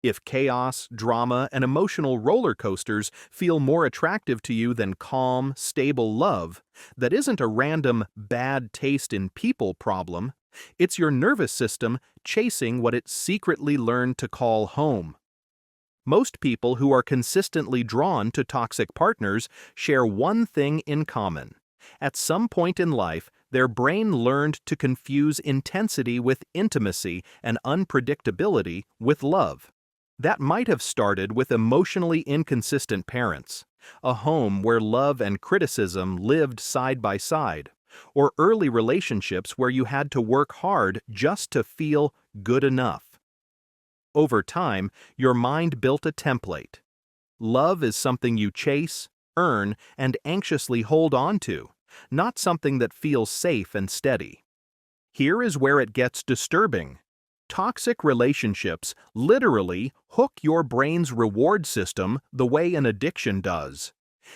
If chaos, drama, and emotional roller coasters feel more attractive to you than calm, stable love, that isn't a random bad taste in people problem. It's your nervous system chasing what it secretly learned to call home. Most people who are consistently drawn to toxic partners share one thing in common. At some point in life, their brain learned to confuse intensity with intimacy and unpredictability with love. That might have started with emotionally inconsistent parents, a home where love and criticism lived side by side, or early relationships where you had to work hard just to feel good enough. Over time, your mind built a template. Love is something you chase, earn, and anxiously hold on to, not something that feels safe and steady. Here is where it gets disturbing. Toxic relationships literally hook your brain's reward system the way an addiction does.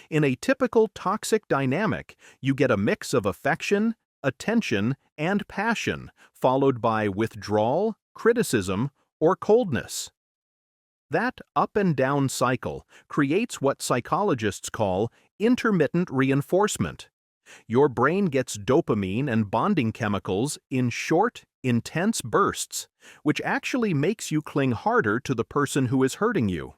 In a typical toxic dynamic, you get a mix of affection, attention, and passion, followed by withdrawal, criticism, or coldness. That up and down cycle creates what psychologists call intermittent reinforcement. Your brain gets dopamine and bonding chemicals in short, intense bursts, which actually makes you cling harder to the person who is hurting you.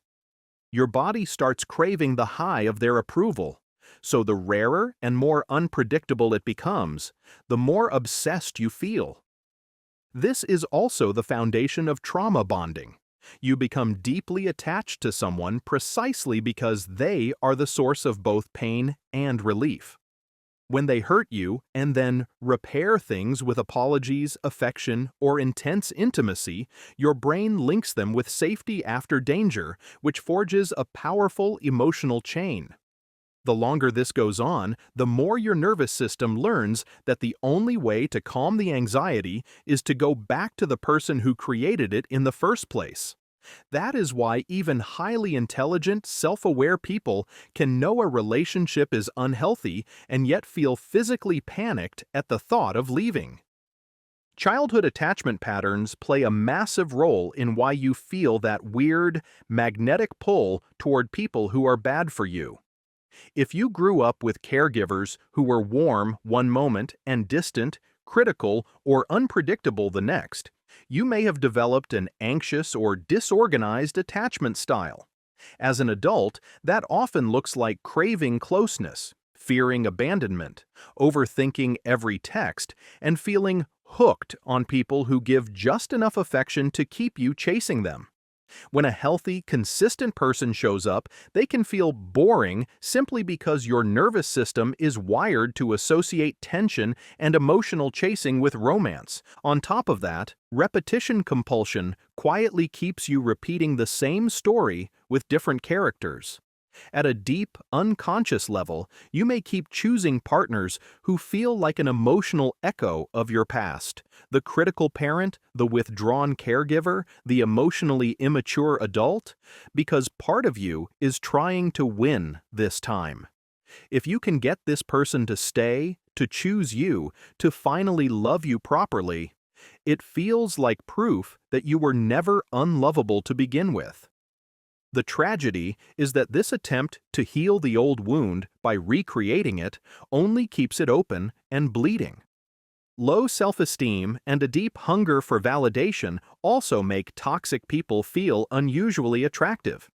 Your body starts craving the high of their approval, so the rarer and more unpredictable it becomes, the more obsessed you feel. This is also the foundation of trauma bonding. You become deeply attached to someone precisely because they are the source of both pain and relief. When they hurt you and then repair things with apologies, affection, or intense intimacy, your brain links them with safety after danger, which forges a powerful emotional chain. The longer this goes on, the more your nervous system learns that the only way to calm the anxiety is to go back to the person who created it in the first place. That is why even highly intelligent, self-aware people can know a relationship is unhealthy and yet feel physically panicked at the thought of leaving. Childhood attachment patterns play a massive role in why you feel that weird, magnetic pull toward people who are bad for you. If you grew up with caregivers who were warm one moment and distant, critical, or unpredictable the next, you may have developed an anxious or disorganized attachment style. As an adult, that often looks like craving closeness, fearing abandonment, overthinking every text, and feeling hooked on people who give just enough affection to keep you chasing them. When a healthy, consistent person shows up, they can feel boring simply because your nervous system is wired to associate tension and emotional chasing with romance. On top of that, repetition compulsion quietly keeps you repeating the same story with different characters. At a deep, unconscious level, you may keep choosing partners who feel like an emotional echo of your past. The critical parent, the withdrawn caregiver, the emotionally immature adult, because part of you is trying to win this time. If you can get this person to stay, to choose you, to finally love you properly, it feels like proof that you were never unlovable to begin with. The tragedy is that this attempt to heal the old wound by recreating it only keeps it open and bleeding. Low self-esteem and a deep hunger for validation also make toxic people feel unusually attractive.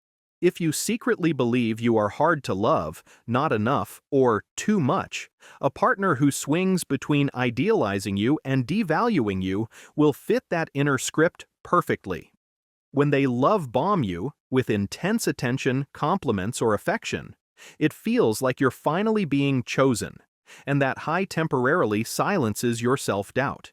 If you secretly believe you are hard to love, not enough, or too much, a partner who swings between idealizing you and devaluing you will fit that inner script perfectly. When they love bomb you with intense attention, compliments, or affection, it feels like you're finally being chosen, and that high temporarily silences your self-doubt.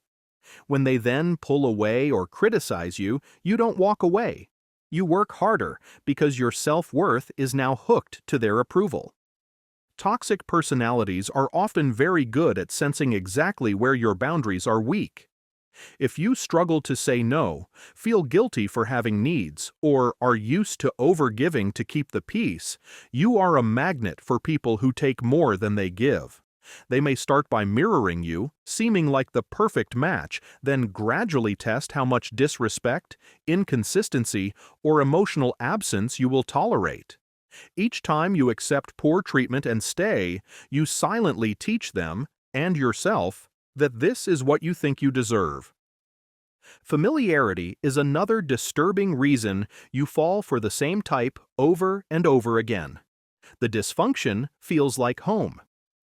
When they then pull away or criticize you, you don't walk away. You work harder because your self-worth is now hooked to their approval. Toxic personalities are often very good at sensing exactly where your boundaries are weak. If you struggle to say no, feel guilty for having needs, or are used to overgiving to keep the peace, you are a magnet for people who take more than they give. They may start by mirroring you, seeming like the perfect match, then gradually test how much disrespect, inconsistency, or emotional absence you will tolerate. Each time you accept poor treatment and stay, you silently teach them, and yourself, that this is what you think you deserve. Familiarity is another disturbing reason you fall for the same type over and over again. The dysfunction feels like home.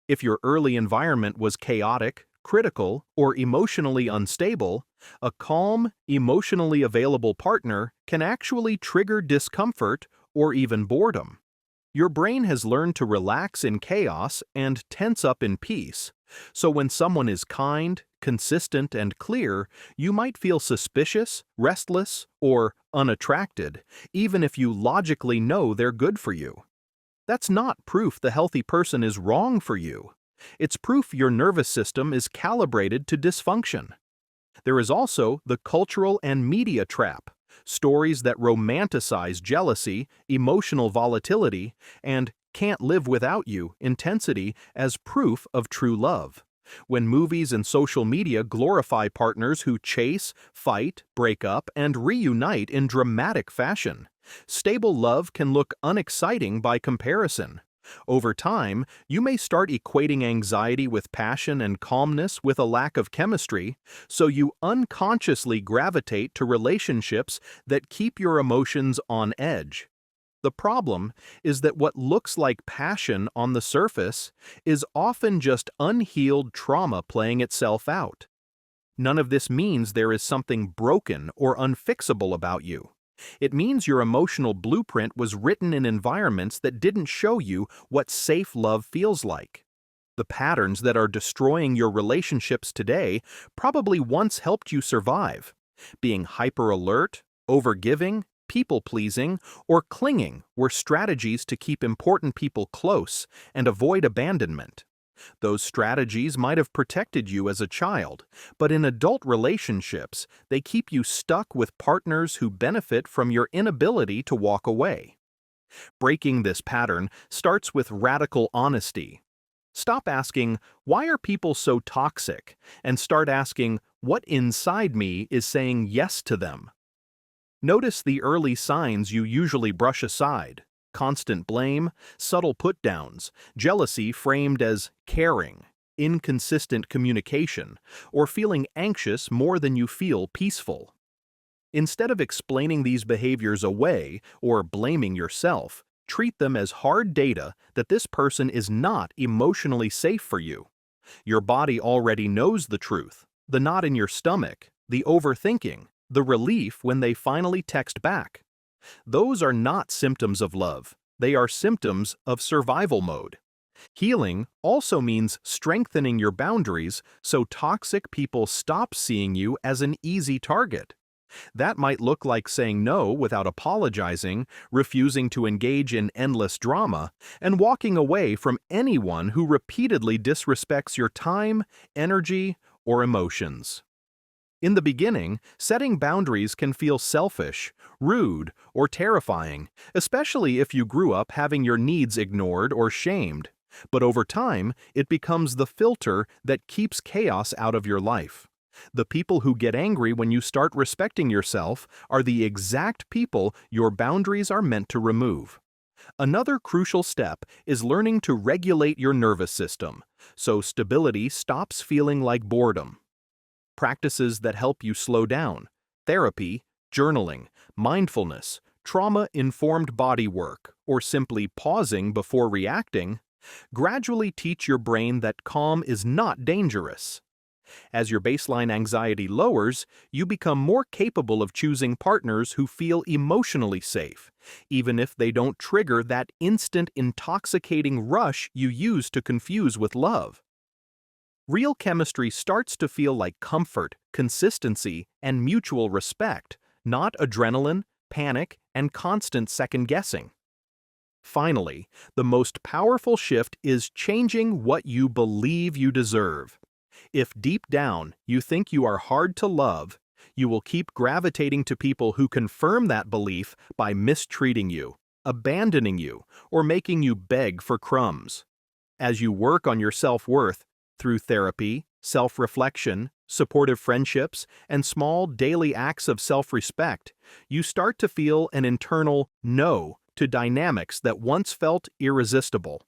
If your early environment was chaotic, critical, or emotionally unstable, a calm, emotionally available partner can actually trigger discomfort or even boredom. Your brain has learned to relax in chaos and tense up in peace, so when someone is kind, consistent, and clear, you might feel suspicious, restless, or unattracted, even if you logically know they're good for you. That's not proof the healthy person is wrong for you. It's proof your nervous system is calibrated to dysfunction. There is also the cultural and media trap, stories that romanticize jealousy, emotional volatility, and can't live without you intensity as proof of true love. When movies and social media glorify partners who chase, fight, break up, and reunite in dramatic fashion, stable love can look unexciting by comparison. Over time, you may start equating anxiety with passion and calmness with a lack of chemistry, so you unconsciously gravitate to relationships that keep your emotions on edge. The problem is that what looks like passion on the surface is often just unhealed trauma playing itself out. None of this means there is something broken or unfixable about you. It means your emotional blueprint was written in environments that didn't show you what safe love feels like. The patterns that are destroying your relationships today probably once helped you survive. Being hyper-alert, overgiving, people-pleasing, or clinging were strategies to keep important people close and avoid abandonment. Those strategies might have protected you as a child, but in adult relationships, they keep you stuck with partners who benefit from your inability to walk away. Breaking this pattern starts with radical honesty. Stop asking, "Why are people so toxic?" and start asking, "What inside me is saying yes to them?" Notice the early signs you usually brush aside: constant blame, subtle put-downs, jealousy framed as caring, inconsistent communication, or feeling anxious more than you feel peaceful. Instead of explaining these behaviors away or blaming yourself, treat them as hard data that this person is not emotionally safe for you. Your body already knows the truth: the knot in your stomach, the overthinking, the relief when they finally text back. Those are not symptoms of love. They are symptoms of survival mode. Healing also means strengthening your boundaries so toxic people stop seeing you as an easy target. That might look like saying no without apologizing, refusing to engage in endless drama, and walking away from anyone who repeatedly disrespects your time, energy, or emotions. In the beginning, setting boundaries can feel selfish, rude, or terrifying, especially if you grew up having your needs ignored or shamed. But over time, it becomes the filter that keeps chaos out of your life. The people who get angry when you start respecting yourself are the exact people your boundaries are meant to remove. Another crucial step is learning to regulate your nervous system, so stability stops feeling like boredom. Practices that help you slow down: therapy, journaling, mindfulness, trauma-informed body work, or simply pausing before reacting, gradually teach your brain that calm is not dangerous. As your baseline anxiety lowers, you become more capable of choosing partners who feel emotionally safe, even if they don't trigger that instant intoxicating rush you use to confuse with love. Real chemistry starts to feel like comfort, consistency, and mutual respect, not adrenaline, panic, and constant second-guessing. Finally, the most powerful shift is changing what you believe you deserve. If deep down you think you are hard to love, you will keep gravitating to people who confirm that belief by mistreating you, abandoning you, or making you beg for crumbs. As you work on your self-worth through therapy, self-reflection, supportive friendships, and small daily acts of self-respect, you start to feel an internal no to dynamics that once felt irresistible.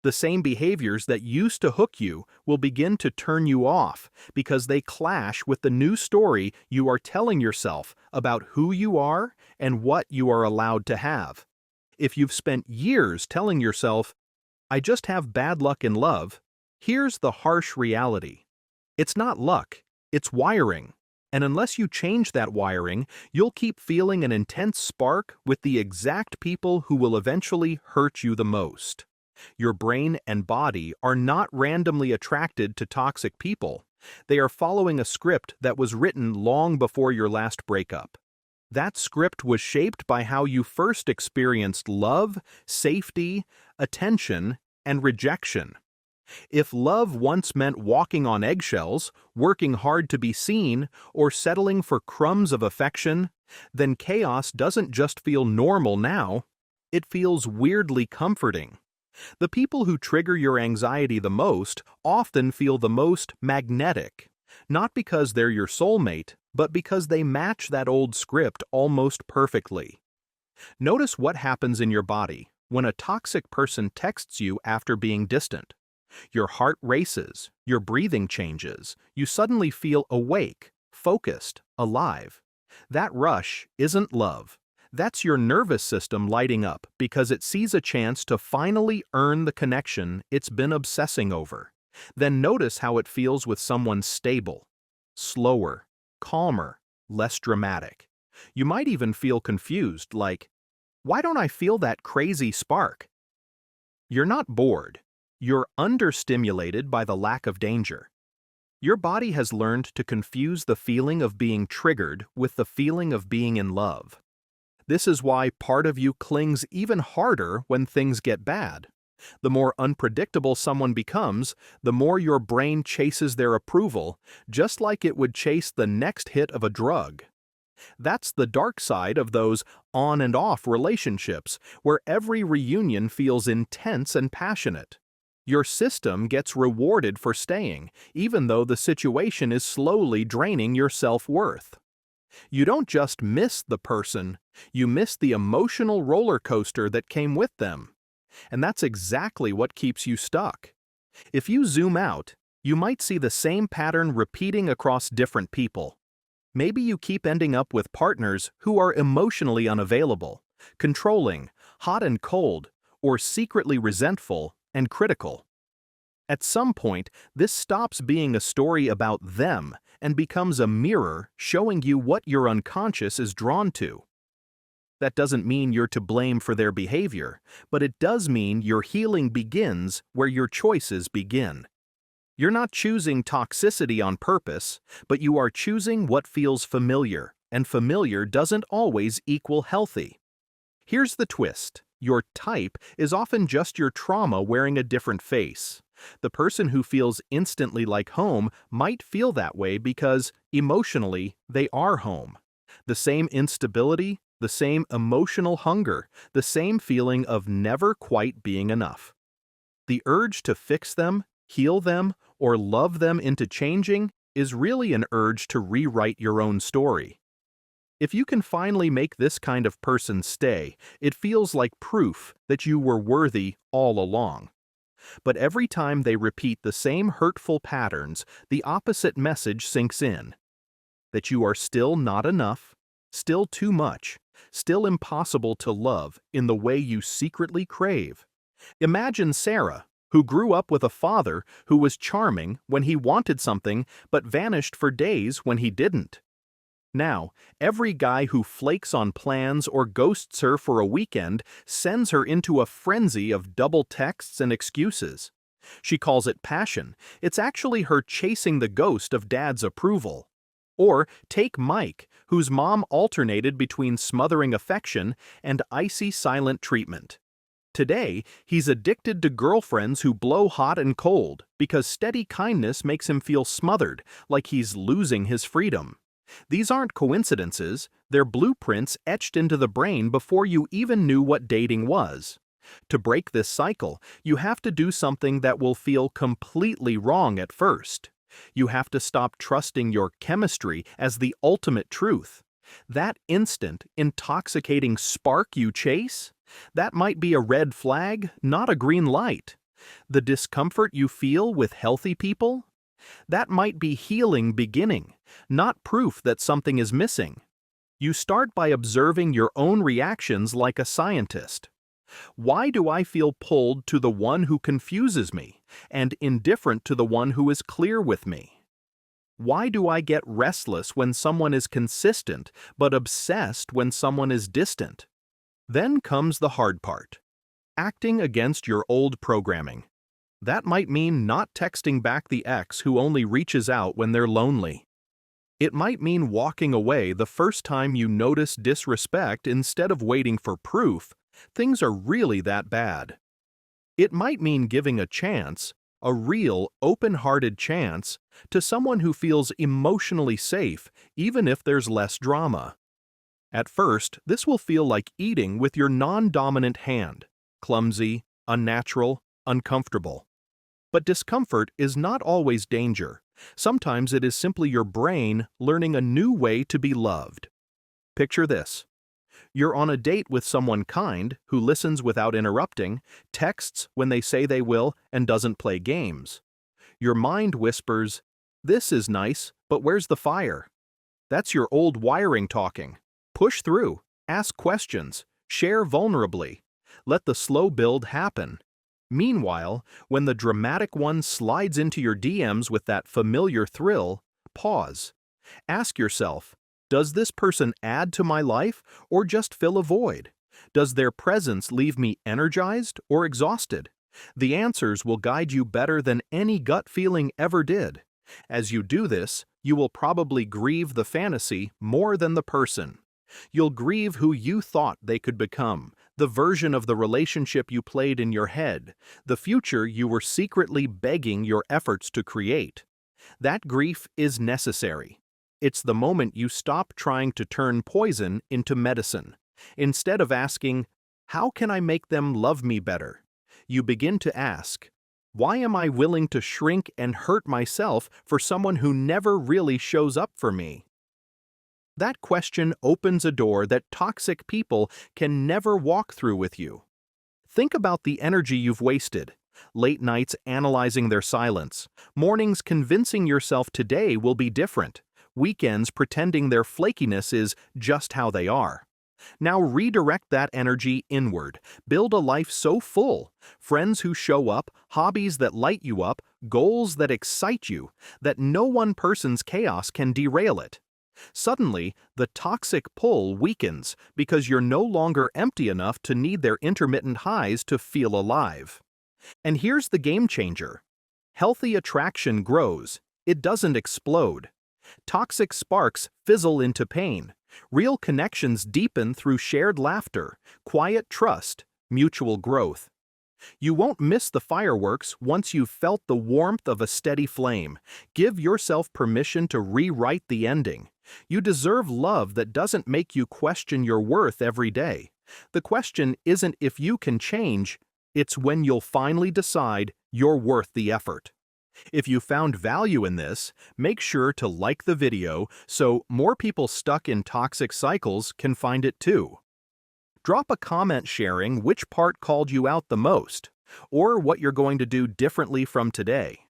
The same behaviors that used to hook you will begin to turn you off because they clash with the new story you are telling yourself about who you are and what you are allowed to have. If you've spent years telling yourself, "I just have bad luck in love," here's the harsh reality. It's not luck, it's wiring. And unless you change that wiring, you'll keep feeling an intense spark with the exact people who will eventually hurt you the most. Your brain and body are not randomly attracted to toxic people. They are following a script that was written long before your last breakup. That script was shaped by how you first experienced love, safety, attention, and rejection. If love once meant walking on eggshells, working hard to be seen, or settling for crumbs of affection, then chaos doesn't just feel normal now, it feels weirdly comforting. The people who trigger your anxiety the most often feel the most magnetic, not because they're your soulmate, but because they match that old script almost perfectly. Notice what happens in your body when a toxic person texts you after being distant. Your heart races, your breathing changes, you suddenly feel awake, focused, alive. That rush isn't love. That's your nervous system lighting up because it sees a chance to finally earn the connection it's been obsessing over. Then notice how it feels with someone stable, slower, calmer, less dramatic. You might even feel confused, like, why don't I feel that crazy spark? You're not bored. You're understimulated by the lack of danger. Your body has learned to confuse the feeling of being triggered with the feeling of being in love. This is why part of you clings even harder when things get bad. The more unpredictable someone becomes, the more your brain chases their approval, just like it would chase the next hit of a drug. That's the dark side of those on and off relationships, where every reunion feels intense and passionate. Your system gets rewarded for staying, even though the situation is slowly draining your self-worth. You don't just miss the person, you miss the emotional roller coaster that came with them. And that's exactly what keeps you stuck. If you zoom out, you might see the same pattern repeating across different people. Maybe you keep ending up with partners who are emotionally unavailable, controlling, hot and cold, or secretly resentful and critical. At some point, this stops being a story about them and becomes a mirror showing you what your unconscious is drawn to. That doesn't mean you're to blame for their behavior, but it does mean your healing begins where your choices begin. You're not choosing toxicity on purpose, but you are choosing what feels familiar, and familiar doesn't always equal healthy. Here's the twist. Your type is often just your trauma wearing a different face. The person who feels instantly like home might feel that way because, emotionally, they are home. The same instability, the same emotional hunger, the same feeling of never quite being enough. The urge to fix them, heal them, or love them into changing is really an urge to rewrite your own story. If you can finally make this kind of person stay, it feels like proof that you were worthy all along. But every time they repeat the same hurtful patterns, the opposite message sinks in. That you are still not enough, still too much, still impossible to love in the way you secretly crave. Imagine Sarah, who grew up with a father who was charming when he wanted something but vanished for days when he didn't. Now, every guy who flakes on plans or ghosts her for a weekend sends her into a frenzy of double texts and excuses. She calls it passion. It's actually her chasing the ghost of dad's approval. Or take Mike, whose mom alternated between smothering affection and icy silent treatment. Today, he's addicted to girlfriends who blow hot and cold because steady kindness makes him feel smothered, like he's losing his freedom. These aren't coincidences, they're blueprints etched into the brain before you even knew what dating was. To break this cycle, you have to do something that will feel completely wrong at first. You have to stop trusting your chemistry as the ultimate truth. That instant, intoxicating spark you chase? That might be a red flag, not a green light. The discomfort you feel with healthy people? That might be healing beginning, not proof that something is missing. You start by observing your own reactions like a scientist. Why do I feel pulled to the one who confuses me and indifferent to the one who is clear with me? Why do I get restless when someone is consistent but obsessed when someone is distant? Then comes the hard part. Acting against your old programming. That might mean not texting back the ex who only reaches out when they're lonely. It might mean walking away the first time you notice disrespect instead of waiting for proof things are really that bad. It might mean giving a chance, a real, open-hearted chance, to someone who feels emotionally safe, even if there's less drama. At first, this will feel like eating with your non-dominant hand, clumsy, unnatural, uncomfortable. But discomfort is not always danger. Sometimes it is simply your brain learning a new way to be loved. Picture this. You're on a date with someone kind who listens without interrupting, texts when they say they will, and doesn't play games. Your mind whispers, "This is nice, but where's the fire?" That's your old wiring talking. Push through, ask questions, share vulnerably. Let the slow build happen. Meanwhile, when the dramatic one slides into your DMs with that familiar thrill, pause. Ask yourself, does this person add to my life or just fill a void? Does their presence leave me energized or exhausted? The answers will guide you better than any gut feeling ever did. As you do this, you will probably grieve the fantasy more than the person. You'll grieve who you thought they could become, the version of the relationship you played in your head, the future you were secretly begging your efforts to create. That grief is necessary. It's the moment you stop trying to turn poison into medicine. Instead of asking, "How can I make them love me better?" you begin to ask, "Why am I willing to shrink and hurt myself for someone who never really shows up for me?" That question opens a door that toxic people can never walk through with you. Think about the energy you've wasted. Late nights analyzing their silence. Mornings convincing yourself today will be different. Weekends pretending their flakiness is just how they are. Now redirect that energy inward. Build a life so full. Friends who show up, hobbies that light you up, goals that excite you, that no one person's chaos can derail it. Suddenly, the toxic pull weakens because you're no longer empty enough to need their intermittent highs to feel alive. And here's the game changer. Healthy attraction grows. It doesn't explode. Toxic sparks fizzle into pain. Real connections deepen through shared laughter, quiet trust, mutual growth. You won't miss the fireworks once you've felt the warmth of a steady flame. Give yourself permission to rewrite the ending. You deserve love that doesn't make you question your worth every day. The question isn't if you can change, it's when you'll finally decide you're worth the effort. If you found value in this, make sure to like the video so more people stuck in toxic cycles can find it too. Drop a comment sharing which part called you out the most, or what you're going to do differently from today.